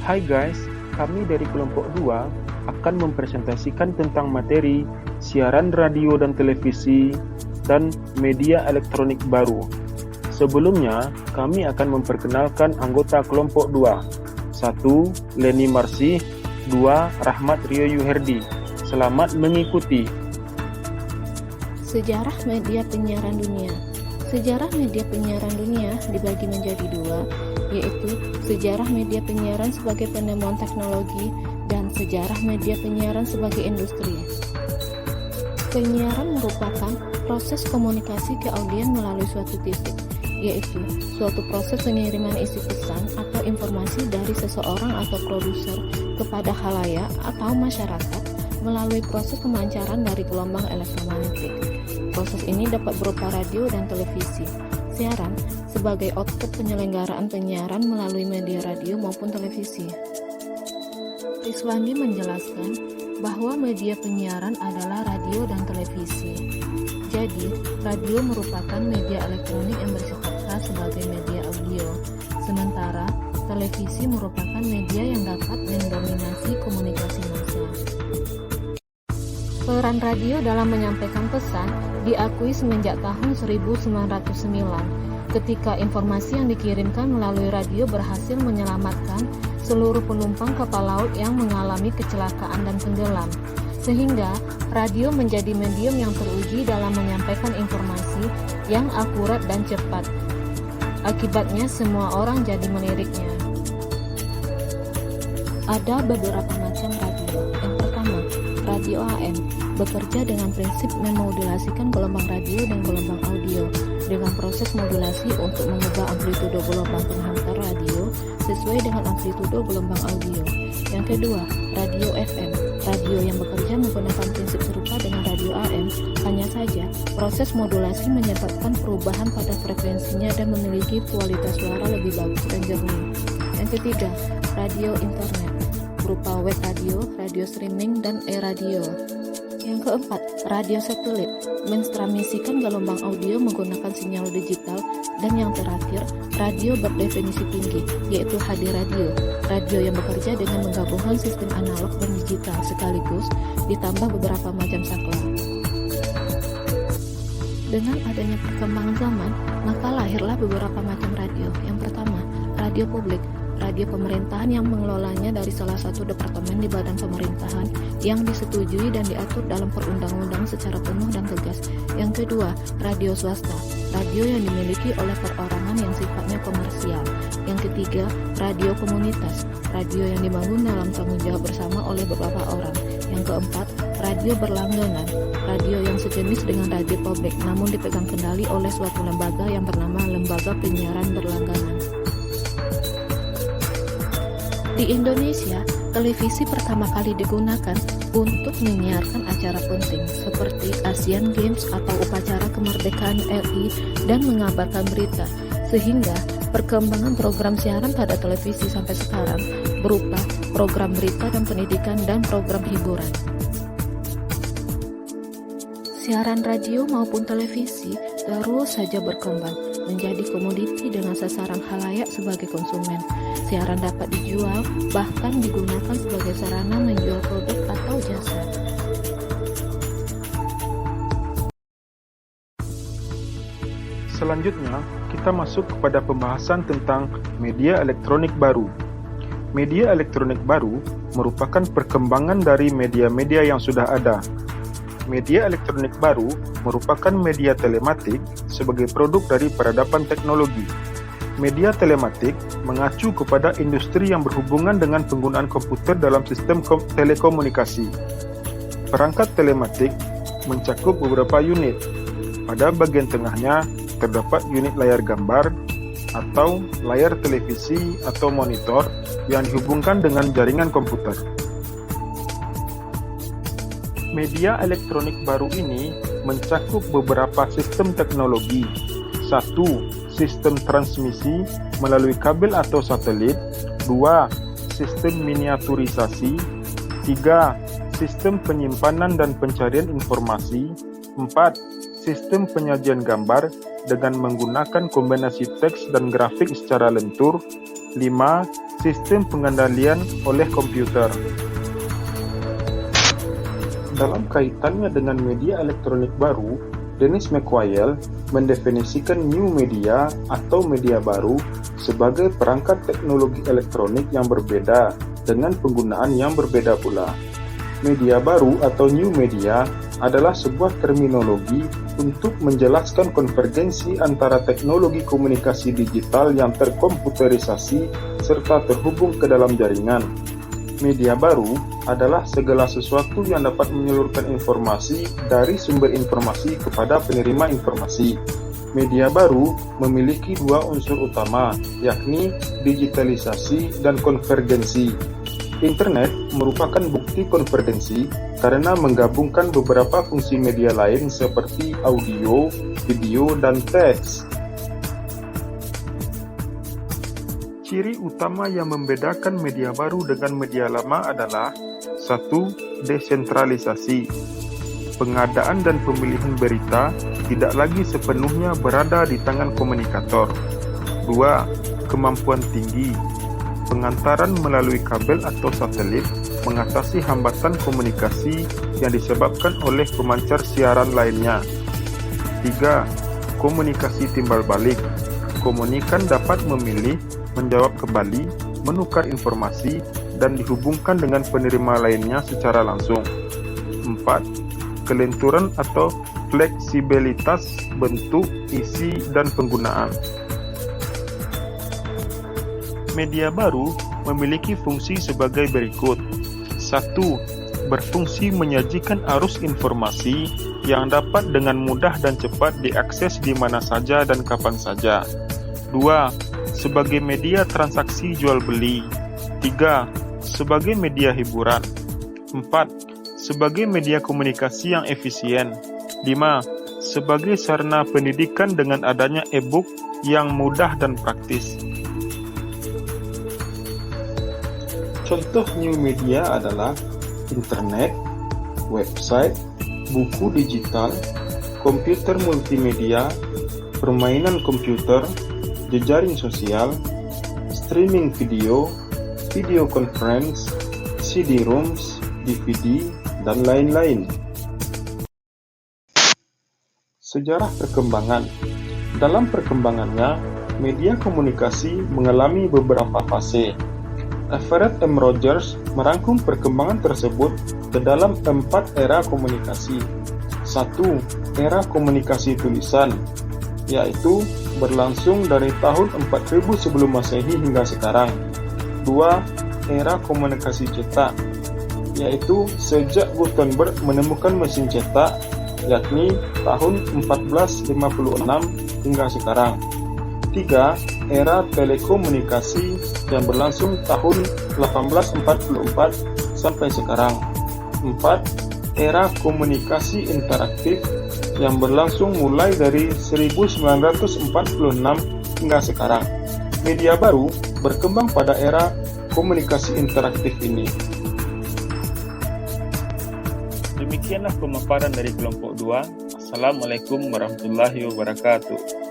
Hai guys, kami dari kelompok 2 akan mempresentasikan tentang materi siaran radio dan televisi dan media elektronik baru. Sebelumnya, kami akan memperkenalkan anggota kelompok 2. 1. Leni Marsih, 2. Rahmat Rio Yuherdi. Selamat mengikuti. Sejarah media penyiaran dunia. Sejarah media penyiaran dunia dibagi menjadi dua, yaitu sejarah media penyiaran sebagai penemuan teknologi dan sejarah media penyiaran sebagai industri. Penyiaran merupakan proses komunikasi ke audien melalui suatu titik, yaitu suatu proses pengiriman isi pesan atau informasi dari seseorang atau produser kepada khalayak atau masyarakat melalui proses pemancaran dari gelombang elektromagnetik. Proses ini dapat berupa radio dan televisi. Siaran sebagai output penyelenggaraan penyiaran melalui media radio maupun televisi. Riswandi menjelaskan bahwa media penyiaran adalah radio dan televisi. Jadi, radio merupakan media elektronik yang bersifat khas sebagai media audio, sementara televisi merupakan media yang dapat mendominasi komunikasi massa. Peran radio dalam menyampaikan pesan diakui semenjak tahun 1909, ketika informasi yang dikirimkan melalui radio berhasil menyelamatkan seluruh penumpang kapal laut yang mengalami kecelakaan dan tenggelam, sehingga radio menjadi medium yang teruji dalam menyampaikan informasi yang akurat dan cepat. Akibatnya semua orang jadi meliriknya. Ada beberapa macam radio. Yang pertama, radio AM bekerja dengan prinsip memodulasikan gelombang radio dan gelombang audio dengan proses modulasi untuk mengubah amplitudo gelombang penghantar radio sesuai dengan amplitudo gelombang audio. Yang kedua, radio FM. Radio yang bekerja menggunakan prinsip serupa dengan radio AM, hanya saja proses modulasi menyebabkan perubahan pada frekuensinya dan memiliki kualitas suara lebih bagus dan jernih. Yang ketiga, radio internet berupa web radio, radio streaming, dan e-radio. Yang keempat, radio satelit mentransmisikan gelombang audio menggunakan sinyal digital. Dan yang terakhir, radio berdefinisi tinggi, yaitu HD radio, radio yang bekerja dengan menggabungkan sistem analog dan digital sekaligus ditambah beberapa macam saklar. Dengan adanya perkembangan zaman, maka lahirlah beberapa macam radio. Yang pertama, radio publik. Radio pemerintahan yang mengelolanya dari salah satu departemen di badan pemerintahan yang disetujui dan diatur dalam perundang-undang secara penuh dan tegas. Yang kedua, radio swasta. Radio yang dimiliki oleh perorangan yang sifatnya komersial. Yang ketiga, radio komunitas. Radio yang dibangun dalam tanggung jawab bersama oleh beberapa orang. Yang keempat, radio berlangganan. Radio yang sejenis dengan radio publik namun dipegang kendali oleh suatu lembaga yang bernama Lembaga Penyiaran Berlangganan. Di Indonesia, televisi pertama kali digunakan untuk menyiarkan acara penting seperti Asian Games atau upacara kemerdekaan RI dan mengabarkan berita, sehingga perkembangan program siaran pada televisi sampai sekarang berupa program berita dan pendidikan dan program hiburan. Siaran radio maupun televisi terus saja berkembang menjadi komoditi dengan sasaran khalayak sebagai konsumen. Siaran dapat dijual, bahkan digunakan sebagai sarana menjual produk atau jasa. Selanjutnya, kita masuk kepada pembahasan tentang media elektronik baru. Media elektronik baru merupakan perkembangan dari media-media yang sudah ada. Media elektronik baru merupakan media telematik sebagai produk dari peradaban teknologi. Media telematik mengacu kepada industri yang berhubungan dengan penggunaan komputer dalam sistem telekomunikasi. Perangkat telematik mencakup beberapa unit. Pada bagian tengahnya terdapat unit layar gambar atau layar televisi atau monitor yang dihubungkan dengan jaringan komputer. Media elektronik baru ini mencakup beberapa sistem teknologi. 1. Sistem transmisi melalui kabel atau satelit. 2. Sistem miniaturisasi. 3. Sistem penyimpanan dan pencarian informasi. 4. Sistem penyajian gambar dengan menggunakan kombinasi teks dan grafik secara lentur. 5. sistem pengendalian oleh komputer. Dalam kaitannya dengan media elektronik baru, Dennis McQuail mendefinisikan new media atau media baru sebagai perangkat teknologi elektronik yang berbeda dengan penggunaan yang berbeda pula. Media baru atau new media adalah sebuah terminologi untuk menjelaskan konvergensi antara teknologi komunikasi digital yang terkomputerisasi serta terhubung ke dalam jaringan. Media baru adalah segala sesuatu yang dapat menyalurkan informasi dari sumber informasi kepada penerima informasi. Media baru memiliki dua unsur utama, yakni digitalisasi dan konvergensi. Internet merupakan bukti konvergensi karena menggabungkan beberapa fungsi media lain seperti audio, video, dan teks. Ciri utama yang membedakan media baru dengan media lama adalah 1. Desentralisasi. Pengadaan dan pemilihan berita tidak lagi sepenuhnya berada di tangan komunikator. 2. Kemampuan tinggi. Pengantaran melalui kabel atau satelit mengatasi hambatan komunikasi yang disebabkan oleh pemancar siaran lainnya. 3. Komunikasi timbal balik. Komunikan dapat memilih, menjawab kembali, menukar informasi, dan dihubungkan dengan penerima lainnya secara langsung. 4. Kelenturan atau fleksibilitas bentuk, isi, dan penggunaan. Media baru memiliki fungsi sebagai berikut. 1. Berfungsi menyajikan arus informasi yang dapat dengan mudah dan cepat diakses di mana saja dan kapan saja. 2. Sebagai media transaksi jual-beli. 3. Sebagai media hiburan. 4. Sebagai media komunikasi yang efisien. 5. Sebagai sarana pendidikan dengan adanya e-book yang mudah dan praktis. Contoh new media adalah internet, website, buku digital, komputer multimedia, permainan komputer, jejaring sosial, streaming video, video conference, CD-ROMs, DVD, dan lain-lain. Sejarah perkembangan. Dalam perkembangannya, media komunikasi mengalami beberapa fase. Everett M. Rogers merangkum perkembangan tersebut ke dalam 4 era komunikasi. 1. Era komunikasi tulisan, yaitu berlangsung dari tahun 4000 sebelum Masehi hingga sekarang. 2. Era komunikasi cetak, yaitu sejak Gutenberg menemukan mesin cetak, yakni tahun 1456 hingga sekarang. 3. Era telekomunikasi yang berlangsung tahun 1844 sampai sekarang. 4. Era komunikasi interaktif yang berlangsung mulai dari 1946 hingga sekarang. Media baru berkembang pada era komunikasi interaktif ini. Demikianlah pemaparan dari kelompok 2. Assalamualaikum warahmatullahi wabarakatuh.